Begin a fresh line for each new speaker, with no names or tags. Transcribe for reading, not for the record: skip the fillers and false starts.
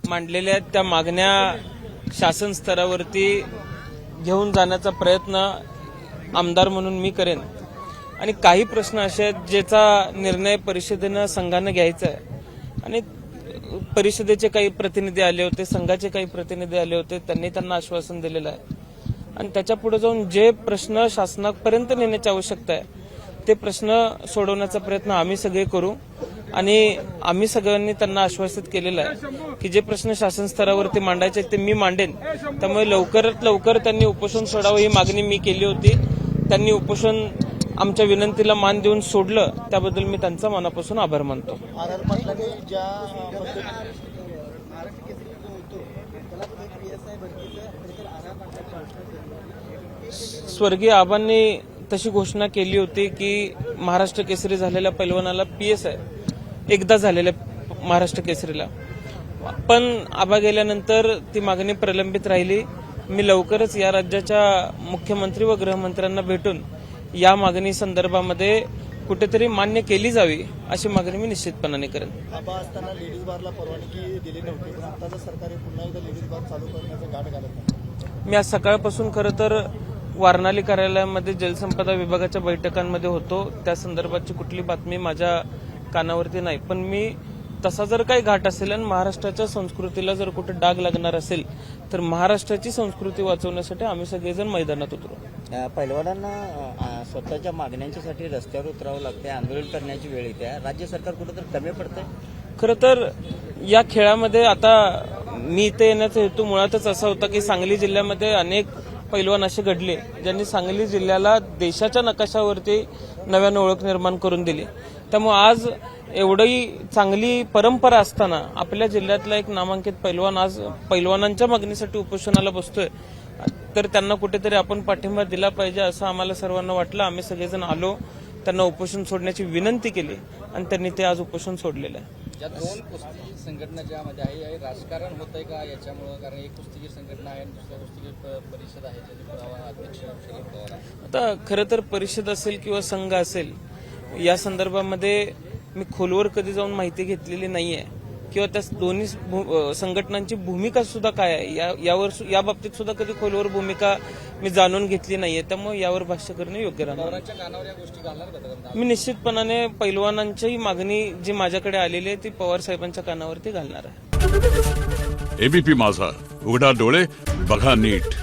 मांडलेल्या त्या मागण्या शासन स्तरावरती घेऊन जाण्याचा प्रयत्न आमदार म्हणून मी करेन आणि काही प्रश्न असे आहेत ज्याचा निर्णय परिषदेनं संघानं घ्यायचा आहे आणि परिषदेचे काही प्रतिनिधी आले होते, संघाचे काही प्रतिनिधी आले होते, त्यांनी त्यांना आश्वासन दिलेलं आहे आणि त्याच्या पुढे जाऊन जे प्रश्न शासनापर्यंत नेण्याची आवश्यकता आहे ते प्रश्न सोडवण्याचा प्रयत्न आम्ही सगळे करू आणि आम्ही सगळ्यांनी त्यांना आश्वासित केलेलं आहे की जे प्रश्न शासन स्तरावरती मांडायचे ते मी मांडेन। त्यामुळे लवकरात लवकर त्यांनी उपोषण सोडावं ही मागणी मी केली होती। त्यांनी उपोषण आमच्या विनंतीला मान देऊन सोडलं त्याबद्दल मी त्यांचा मनापासून आभार मानतो। स्वर्गीय आबांनी तशी घोषणा केली होती की महाराष्ट्र केसरी झालेल्या पैलवानाला PSI एकदा झालेल्या महाराष्ट्र केसरीला, पण आबा गेल्यानंतर ती मागणी प्रलंबित राहिली। मी लवकरच या राज्याच्या मुख्यमंत्री व गृहमंत्र्यांना भेटून या मागणी संदर्भामध्ये कुठेतरी मान्य केली जावी अशी मागणी मी निश्चितपणाने करेन।
आबा असताना लेडीज बारला परवानगी दिली नव्हती, पण आताचं सरकार पुन्हा एकदा लेडीज बार चालू करण्याचं गाठ घालत नाही।
मी आज सकाळपासून खरं तर वारणाली कार्यालयामध्ये जलसंपदा विभागाच्या बैठकांमध्ये होतो, त्या संदर्भाची कुठली बातमी माझ्या कानावरती नाही, पण मी तसा जर काही घाट असेल आणि महाराष्ट्राच्या संस्कृतीला जर कुठे डाग लागणार असेल तर महाराष्ट्राची संस्कृती वाचवण्यासाठी आम्ही सगळेजण मैदानात उतरू।
पैलवानांना स्वतःच्या मागण्यांसाठी रस्त्यावर उतरावं लागते, आंदोलन करण्याची वेळ येते, राज्य सरकार कुठेतरी कमी पडतंय।
खरं तर या खेळामध्ये आता मी इथे येण्याचा हेतू मुळातच असा होता की सांगली जिल्ह्यामध्ये अनेक पैलवान असे घडले ज्यांनी सांगली जिल्ह्याला देशाच्या नकाशावरती नव्यानं ओळख निर्माण करून दिली। त्यामुळे आज एवढी चांगली परंपरा असताना आपल्या जिल्ह्यातला एक नामांकित पैलवान आज पैलवानांच्या मागणीसाठी उपोषणाला बसतोय, तर त्यांना कुठेतरी आपण पाठिंबा दिला पाहिजे असं आम्हाला सर्वांना वाटलं। आम्ही सगळेजण आलो, त्यांना उपोषण सोडण्याची विनंती केली आणि त्यांनी ते आज उपोषण सोडलेलं आहे।
या दोन कुस्ती संघटना ज्यामध्ये आहे राजकारण होत आहे का याच्यामुळे? कारण एक कुस्तीगीर संघटना आहे आणि दुसऱ्या कुस्तीगीर परिषद आहे, त्याचे पुरावा अध्यक्ष शरद पवार आहे।
आता खरं तर परिषद असेल किंवा संघ असेल या संदर्भामध्ये मी खोलवर कधी जाऊन माहिती घेतलेली नाहीये किंवा त्या दोन्ही संघटनांची भूमिका सुद्धा काय आहे या बाबतीत सुद्धा कधी खोलवर भूमिका मी जाणून घेतली नाहीये, त्यामुळे यावर भाष्य करणे योग्य राहणार।
कानावर या गोष्टी घालणार का?
मी निश्चितपणाने पैलवानांची मागणी जी माझ्याकडे आलेली आहे ती पवार साहेबांच्या कानावरती घालणार आहे।
ABP माझा, उघडा डोळे बघा नीट।